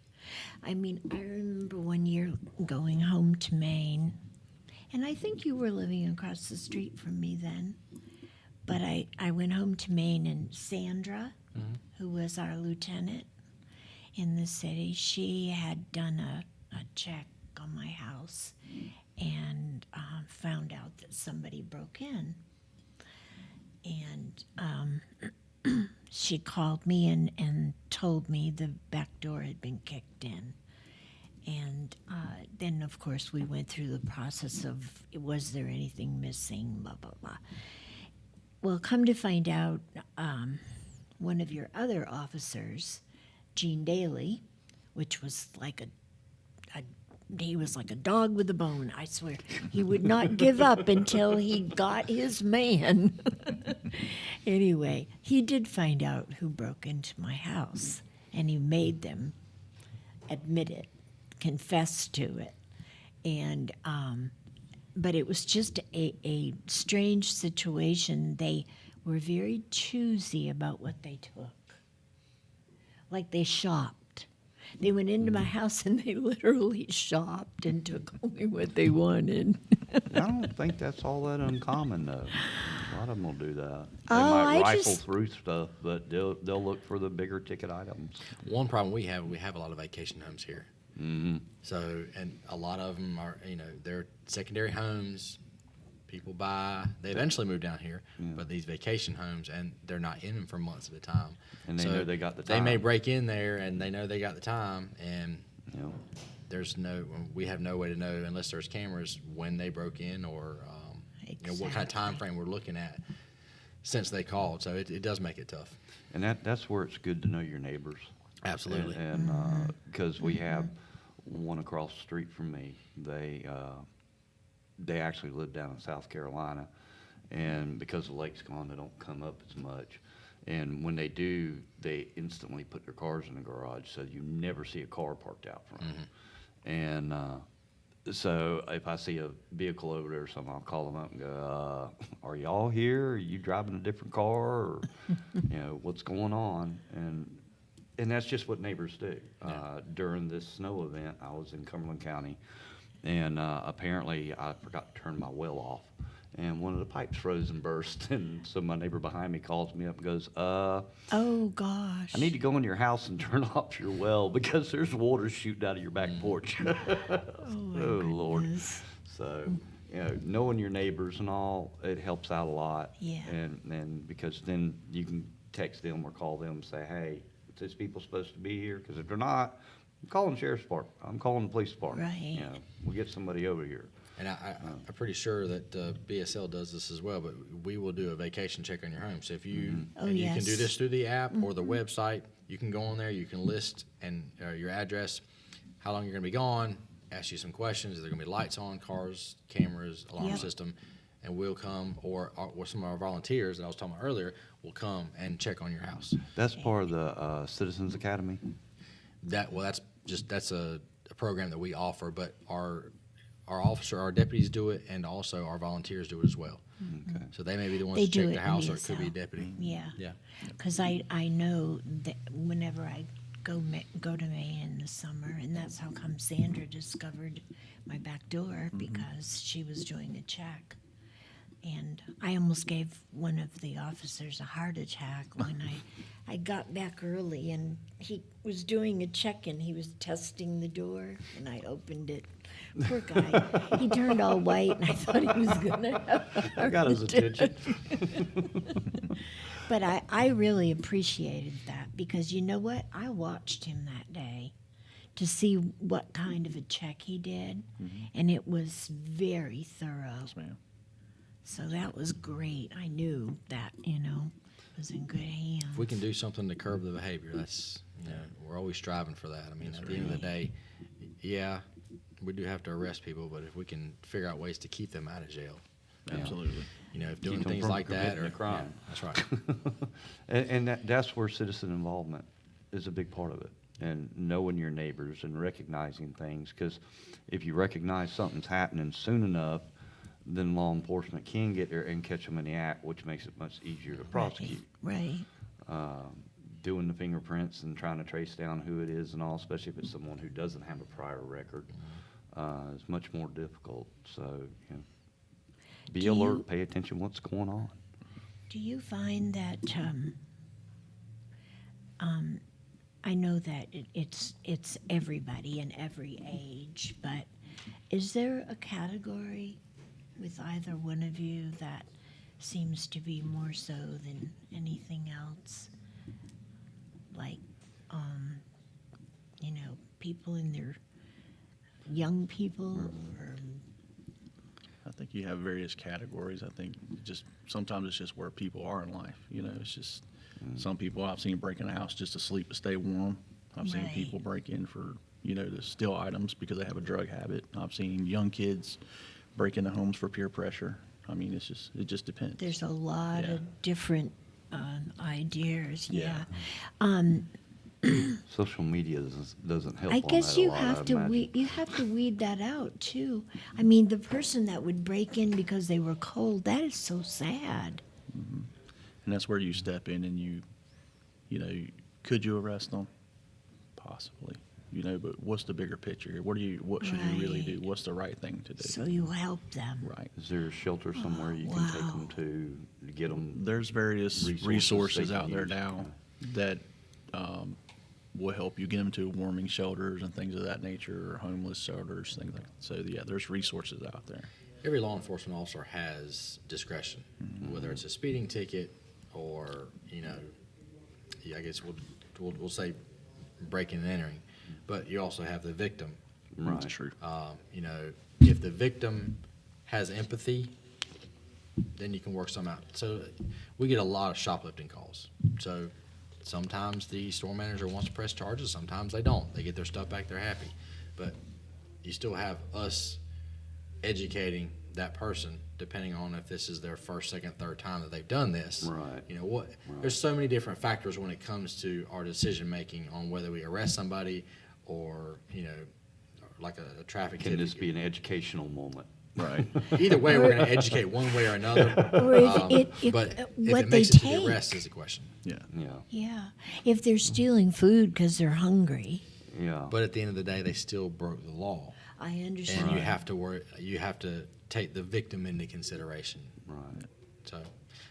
I mean, I remember one year going home to Maine, and I think you were living across the street from me then. But I went home to Maine, and Sandra, who was our lieutenant in the city, she had done a check on my house and found out that somebody broke in. And she called me and told me the back door had been kicked in. And then, of course, we went through the process of, was there anything missing, blah, blah, blah. Well, come to find out, one of your other officers, Gene Daly, which was like he was like a dog with a bone, I swear. He would not give up until he got his man. Anyway, he did find out who broke into my house, and he made them admit it, confess to it. And but it was just a strange situation. They were very choosy about what they took. Like they shopped. They went into my house and they literally shopped and took only what they wanted. I don't think that's all that uncommon, though. A lot of them will do that. They Oh, might I rifle just- through stuff, but they'll look for the bigger ticket items. One problem we have a lot of vacation homes here. Mm-hmm. So, and a lot of them are, they're secondary homes. People buy, they eventually move down here, but these vacation homes, and they're not in them for months at a time. And they So know they got the They may time. break in there and they know they got the time, and You know, we have no way to know unless there's cameras when they broke in or, what kind of time Exactly. frame we're looking at since they called. So it does make it tough. and that's where it's good to know your neighbors. Absolutely. And because we have one across the street from me, they actually live down in South Carolina, and because the lake's gone, they don't come up as much. And when they do, they instantly put their cars in the garage, so you never see a car parked out front. And so if I see a vehicle over there or something, I'll call them up and go, "Are y'all here? Are you driving a different car? Or what's going on?" And that's just what neighbors do. During this snow event, I was in Cumberland County, and apparently I forgot to turn my well off, and one of the pipes froze and burst. And so my neighbor behind me calls me up and goes, Oh, gosh. "I need to go in your house and turn off your well because there's water shooting out of your back porch." my Lord. goodness. So, knowing your neighbors and all, it helps out a lot. Yeah. And because then you can text them or call them and say, "Hey, is these people supposed to be here?" Because if they're not, I'm calling the sheriff's department. I'm calling the police department. Right. We'll get somebody over here. And I'm pretty sure that BSL does this as well, but we will do a vacation check on your home. So if you, Oh, and you can do yes. this through the app or the website, you can go on there, you can list and your address, how long you're gonna be gone, ask you some questions. Is there gonna be lights on, cars, cameras, alarm Yep. system? And we'll come, or some of our volunteers that I was talking about earlier will come and check on your house. That's part of the Citizens Academy. That's a program that we offer, but our deputies do it, and also our volunteers do it as well. Okay. So they may be the ones They to do check it the in house, or it could be a ESL. deputy. Yeah. Yeah. Because I know that whenever I go to Maine in the summer, and that's how come Sandra discovered my back door, because she was doing a check. And I almost gave one of the officers a heart attack when I got back early, and he was doing a check, and he was testing the door, and I opened it. Poor guy. He turned all white, and I thought he was going to have a I heart got his attack. attention. But I really appreciated that, because you know what? I watched him that day to see what kind of a check he did, and it was very thorough. Yes, ma'am. So that was great. I knew that, was in good hands. If we can do something to curb the behavior, that's, we're always striving for that. I mean, at the end of the day, yeah, we do have to arrest people, but if we can figure out ways to keep them out of jail, Absolutely. if doing Keep them things from like that, committing a crime. yeah, that's right. And that's where citizen involvement is a big part of it. And knowing your neighbors and recognizing things, because if you recognize something's happening soon enough, then law enforcement can get there and catch them in the act, which makes it much easier to prosecute. Right. Doing the fingerprints and trying to trace down who it is and all, especially if it's someone who doesn't have a prior record, is much more difficult. So, be Do alert, you- pay attention what's going on. Do you find that, I know that it's everybody in every age, but is there a category with either one of you that seems to be more so than anything else? Like, people in their young people, or I think you have various categories. I think sometimes it's just where people are in life. It's just some people I've seen break in a house just to sleep to stay warm. I've seen Right. people break in for, to steal items because they have a drug habit. I've seen young kids break into homes for peer pressure. I mean, it just depends. there's a lot Yeah. of different ideas. Yeah. Social media doesn't help I on guess that a you lot, have I'd to imagine. you have to weed that out too. I mean, the person that would break in because they were cold, that is so sad. And that's where you step in and could you arrest them? Possibly. you know, but what's the bigger picture here? What should you really do? Right. What's the right thing to do? So you help them. Right. Is there a shelter somewhere you can take them to get them? There's various Resources resources they can out there use. now that will help you get them to warming shelters and things of that nature, or homeless shelters, things like that. So, yeah, there's resources out there. Every law enforcement officer has discretion, whether it's a speeding ticket or, you know, I guess we'll say breaking and entering, but you also have the victim. Right. That's true. You know, if the victim has empathy, then you can work some out. So we get a lot of shoplifting calls. So sometimes the store manager wants to press charges, sometimes they don't. They get their stuff back, they're happy. But you still have us educating that person, depending on if this is their first, second, third time that they've done this. Right. You know what? There's so many different factors when it comes to our decision making on whether we arrest somebody or, you know, like a traffic Can ticket. this be an educational moment? Right. Either way, we're going to educate one way or another. Or if But if what it they makes it to take. the arrest is a question. Yeah. Yeah, Yeah. If they're stealing food because they're hungry, yeah. But at the end of the day, they still broke the law, I understand. and you have to worry. You have to take the victim into consideration. Right. So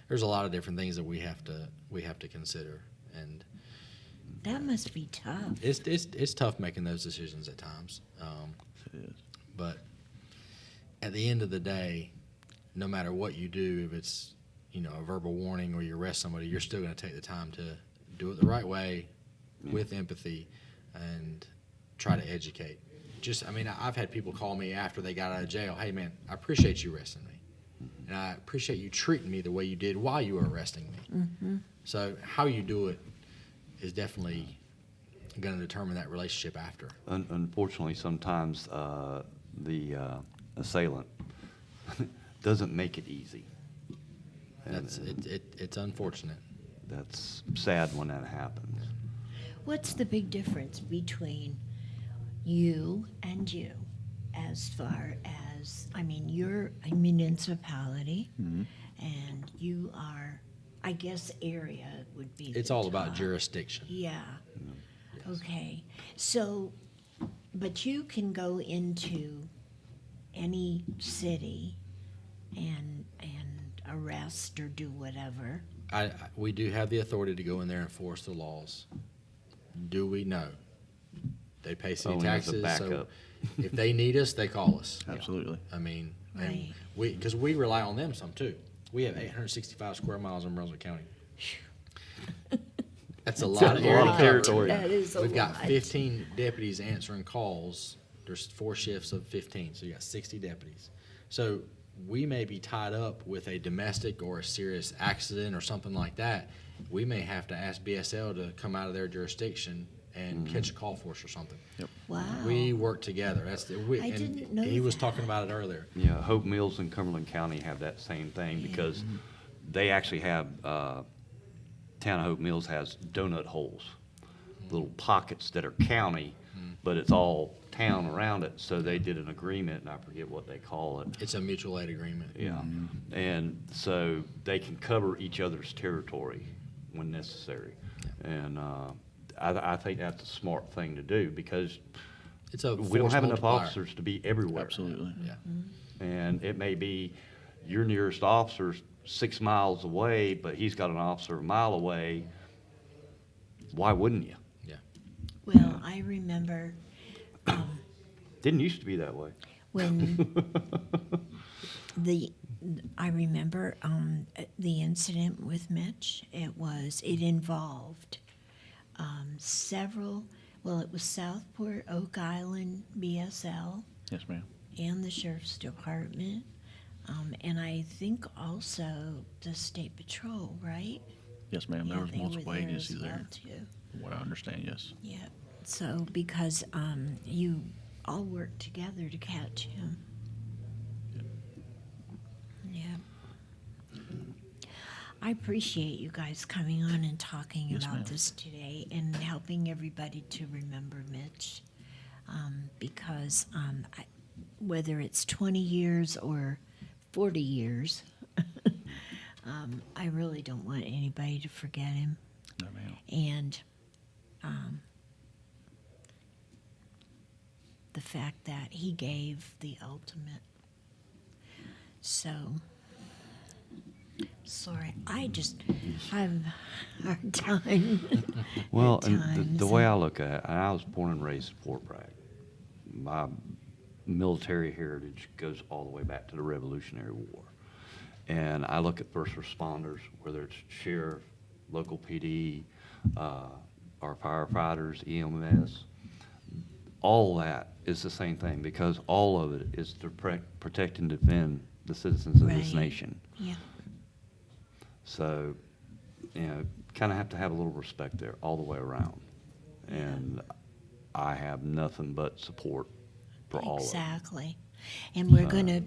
there's a lot of different things that we have to consider, and That must be tough. it's tough making those decisions at times. It is. But at the end of the day, no matter what you do, if it's, you know, a verbal warning or you arrest somebody, you're still going to take the time to do it the right way, with empathy, and try to educate. I mean, I've had people call me after they got out of jail. Hey, man, I appreciate you arresting me, and I appreciate you treating me the way you did while you were arresting me. So how you do it is definitely going to determine that relationship after. Unfortunately, sometimes the assailant doesn't make it easy. And It's unfortunate. that's sad when that happens. What's the big difference between you and you as far as, I mean, you're a municipality and you are, I guess, area would be. It's the all about top. jurisdiction. Yeah. Okay. So, but you can go into any city and arrest or do whatever. We do have the authority to go in there and enforce the laws. Do we? No. They pay city Only as a taxes, so backup. if they need us, they call us. Absolutely. I mean, Right. and because we rely on them some too. We have 865 square miles in Brunswick County. That's a lot of a area lot of territory. That is a We've got lot. 15 deputies answering calls. There's 4 shifts of 15, so you got 60 deputies. So we may be tied up with a domestic or a serious accident or something like that. We may have to ask BSL to come out of their jurisdiction and catch a call for us or something. Wow. We work together. I didn't know He was that. talking about it earlier. Yeah, Hope Mills in Cumberland County have that same thing because they actually have, Town of Hope Mills has donut holes, little pockets that are county, but it's all town around it. So they did an agreement, and I forget what they call it. It's a mutual aid agreement. Yeah, and so they can cover each other's territory when necessary. And I think that's a smart thing to do because It's a we don't force have enough multiplier. officers to be everywhere. Absolutely. Yeah. And it may be your nearest officer's 6 miles away, but he's got an officer a mile away. Why wouldn't you? Yeah. Well, I remember Didn't used to be that way. when I remember the incident with Mitch. It involved several. Well, it was Southport, Oak Island, BSL, Yes, ma'am. and the sheriff's department, and I think also the state patrol, right? Yes, ma'am. There Yeah, was they were multiple there agencies as well, there. too. From what I understand, yes. Yeah. So because you all worked together to catch him. Yeah. I appreciate you guys coming on and talking Yes, about ma'am. this today and helping everybody to remember Mitch. Because whether it's 20 years or 40 years, I really don't want anybody to forget him. No, ma'am. And the fact that he gave the ultimate. So, sorry, I just have a hard time. Well, at and times. the way I look at it, I was born and raised in Fort Bragg. My military heritage goes all the way back to the Revolutionary War. And I look at first responders, whether it's sheriff, local PD, our firefighters, EMS, all that is the same thing, because all of it is to protect and defend the citizens of this Right. nation. Yeah, So, kind of have to have a little respect there all the way around. And I have nothing but support for all of it. exactly. And we're gonna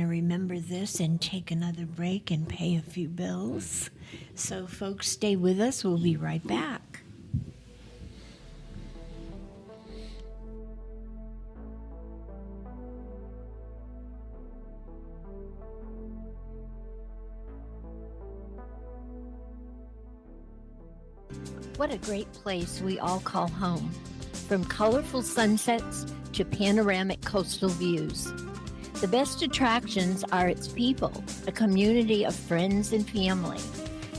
remember this and take another break and pay a few bills. So, folks, stay with us. We'll be right back. What a great place we all call home. From colorful sunsets to panoramic coastal views. The best attractions are its people, a community of friends and family.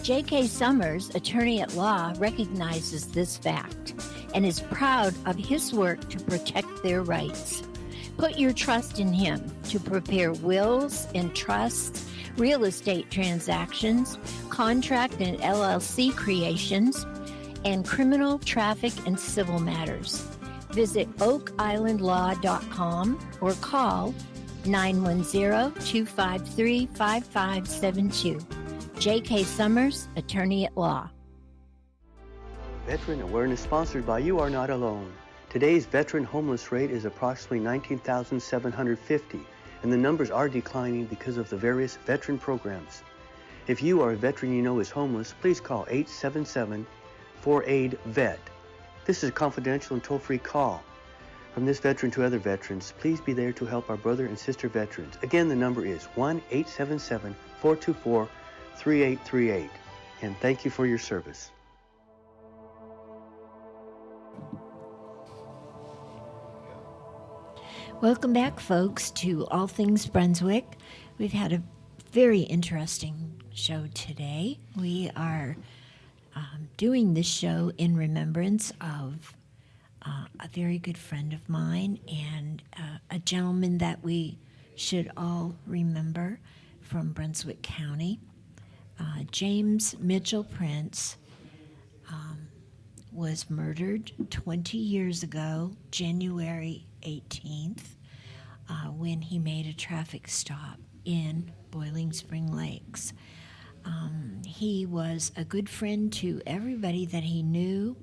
J.K. Summers, attorney at law, recognizes this fact and is proud of his work to protect their rights. Put your trust in him to prepare wills and trusts, real estate transactions, contract and LLC creations, and criminal, traffic, and civil matters. Visit oakislandlaw.com or call 910-253-5572. J.K. Summers, attorney at law. Veteran Awareness sponsored by You Are Not Alone. Today's veteran homeless rate is approximately 19,750, and the numbers are declining because of the various veteran programs. If you or a veteran you know is homeless, please call 877-4AID-VET. This is a confidential and toll-free call. From this veteran to other veterans, please be there to help our brother and sister veterans. Again, the number is 1-877-424-3838. And thank you for your service. Welcome back, folks, to All Things Brunswick. We've had a very interesting show today. We are doing this show in remembrance of a very good friend of mine and a gentleman that we should all remember from Brunswick County. James Mitchell Prince was murdered 20 years ago, January 18th, when he made a traffic stop in Boiling Spring Lakes. He was a good friend to everybody that he knew.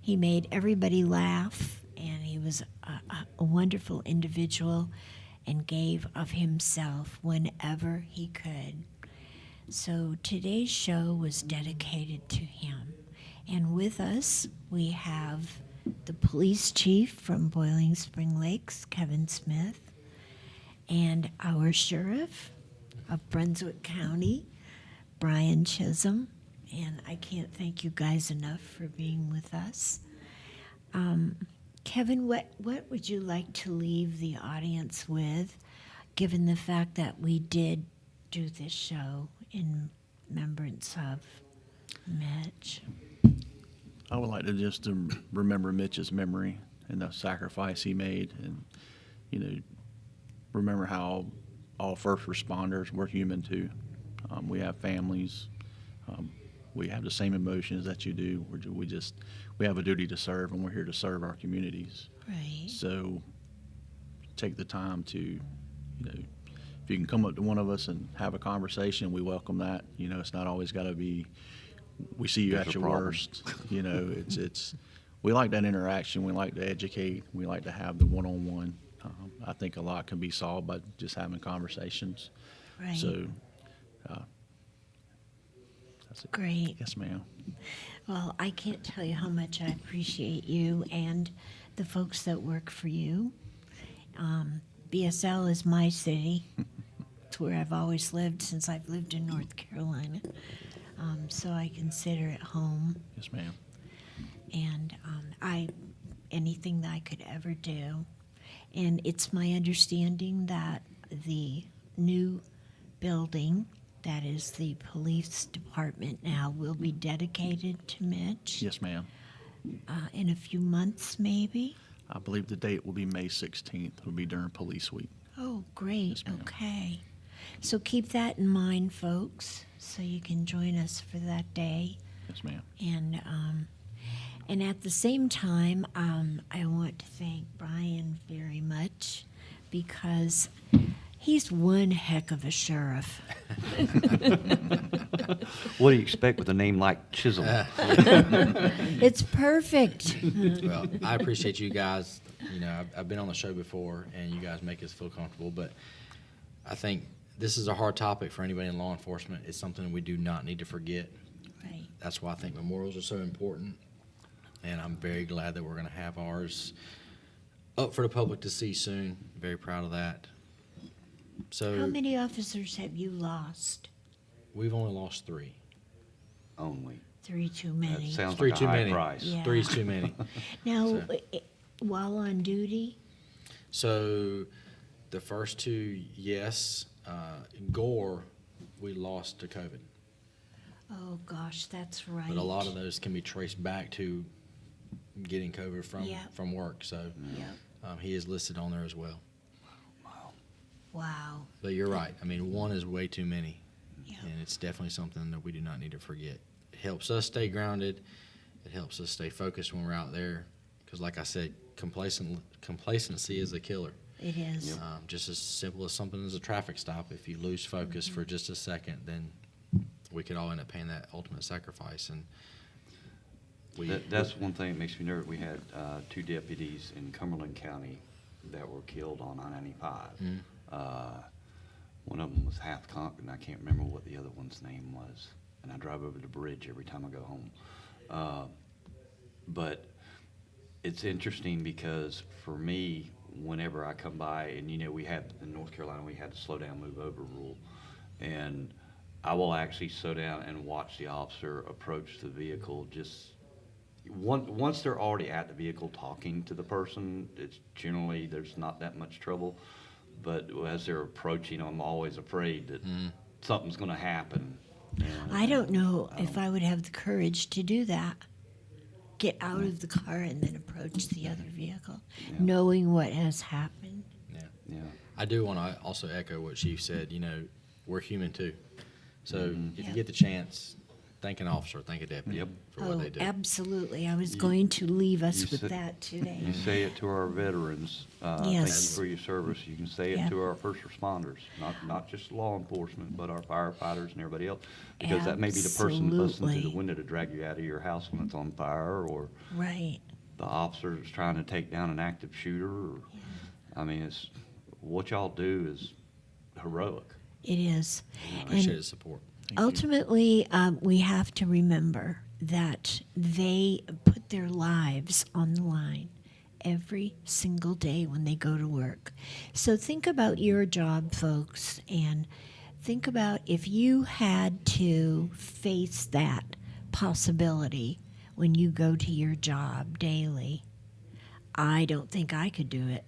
He made everybody laugh, and he was a wonderful individual and gave of himself whenever he could. So today's show was dedicated to him. And with us, we have the police chief from Boiling Spring Lakes, Kevin Smith, and our sheriff of Brunswick County, Brian Chisholm. And I can't thank you guys enough for being with us. Kevin, what would you like to leave the audience with, given the fact that we did do this show in remembrance of Mitch? I would like to just to remember Mitch's memory and the sacrifice he made, and remember how all first responders were human too. We have families. We have the same emotions that you do. We have a duty to serve, and we're here to serve our communities. Right. So take the time to, if you can come up to one of us and have a conversation, we welcome that. It's not always got to be, we see you There's at a your problem. worst. It's we like that interaction. We like to educate. We like to have the one-on-one. I think a lot can be solved by just having conversations. Right. So that's it. Great. Yes, ma'am. Well, I can't tell you how much I appreciate you and the folks that work for you. BSL is my city. It's where I've always lived since I've lived in North Carolina. So I consider it home. Yes, ma'am. And I anything that I could ever do. And it's my understanding that the new building, that is the police department now, will be dedicated to Mitch Yes, ma'am. in a few months, maybe. I believe the date will be May 16th. It'll be during Police Week. Oh, great. Yes, ma'am. Okay. So keep that in mind, folks, so you can join us for that day. Yes, ma'am. And at the same time, I want to thank Brian very much because he's one heck of a sheriff. What do you expect with a name like Chisholm? It's perfect. Well, I appreciate you guys. You know, I've been on the show before, and you guys make us feel comfortable. But I think this is a hard topic for anybody in law enforcement. It's something we do not need to forget. Right. That's why I think memorials are so important. And I'm very glad that we're going to have ours up for the public to see soon. Very proud of that. So How many officers have you lost? we've only lost 3. Only. 3 too That many. sounds Three like a too high many. price. Yeah. 3's too many. Now, So- while on duty, So the first 2, yes. Gore, we lost to COVID. oh gosh, that's right. But a lot of those can be traced back to getting COVID Yeah. from work. So Yep. he is listed on there as well. Wow. But you're right. I mean, 1 is way too many. Yeah. And it's definitely something that we do not need to forget. It helps us stay grounded. It helps us stay focused when we're out there. Because like I said, complacency is a killer. It is. Just as simple as something as a traffic stop. If you lose focus for just a second, then we could all end up paying that ultimate sacrifice. And That's one thing that makes me nervous. We had 2 deputies in Cumberland County that were killed on I-95. One of them was Hathcock, and I can't remember what the other one's name was. And I drive over the bridge every time I go home. But it's interesting because for me, whenever I come by, and we had in North Carolina, we had the slow down, move over rule, and I will actually slow down and watch the officer approach the vehicle. Just once they're already at the vehicle talking to the person, it's generally there's not that much trouble. But as they're approaching, I'm always afraid that something's going to happen. And I don't know if I would have the courage to do that. Get out of the car and then approach the other vehicle, knowing what has happened. Yeah. I do want to also echo what Chief said. We're human too. So if Yeah. you get the chance, thank an officer, thank a deputy Yep. for what Oh, they do. absolutely. I was going to leave us you with said- that today. You say it to our veterans. Thank you Yes. for your service. You can say Yeah. it to our first responders, not just law enforcement, but our firefighters and everybody else. Because that may be the person listening to Absolutely. the window to drag you out of your house when it's on fire, or Right. the officer that's trying to take down an active shooter. Or, I mean, it's what y'all do is heroic. It is. I appreciate his support. Ultimately, we have to remember that they put their lives on the line every single day when they go to work. So think about your job, folks, and think about if you had to face that possibility when you go to your job daily. I don't think I could do it.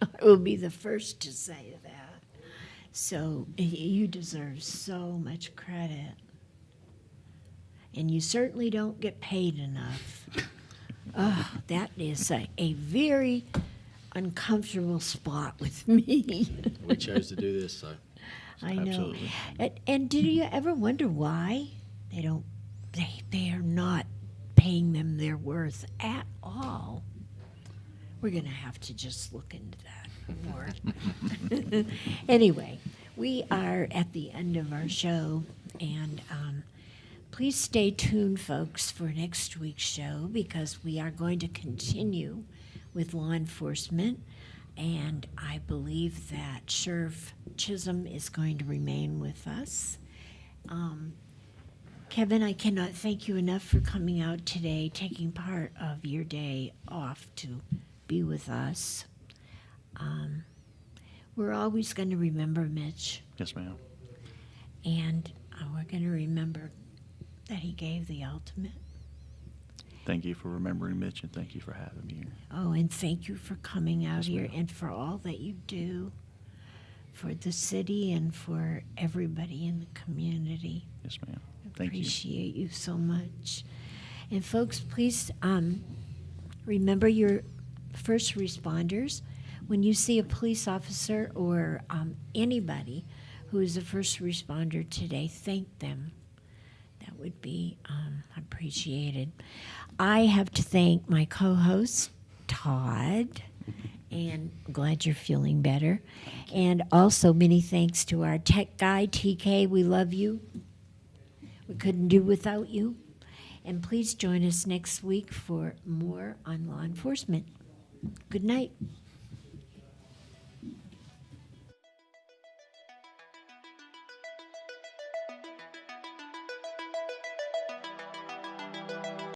I will be the first to say that. So you deserve so much credit. And you certainly don't get paid enough. Oh, that is a very uncomfortable spot with me. We chose to do this, so I know. Absolutely. And did you ever wonder why they are not paying them their worth at all? We're going to have to just look into that more. Anyway, we are at the end of our show, and please stay tuned, folks, for next week's show because we are going to continue with law enforcement, and I believe that Sheriff Chisholm is going to remain with us. Kevin, I cannot thank you enough for coming out today, taking part of your day off to be with us. We're always going to remember Mitch, Yes, ma'am. and we're going to remember that he gave the ultimate. thank you for remembering Mitch, and thank you for having me here. Oh, and thank you for coming out Yes, here ma'am. and for all that you do for the city and for everybody in the community. Yes, ma'am. Thank you. Appreciate you so much. And folks, please remember your first responders. When you see a police officer or anybody who is a first responder today, thank them. That would be appreciated. I have to thank my co-host, Todd, and I'm glad you're feeling better. And also many thanks to our tech guy, TK. We love you. We couldn't do without you. And please join us next week for more on law enforcement. Good night.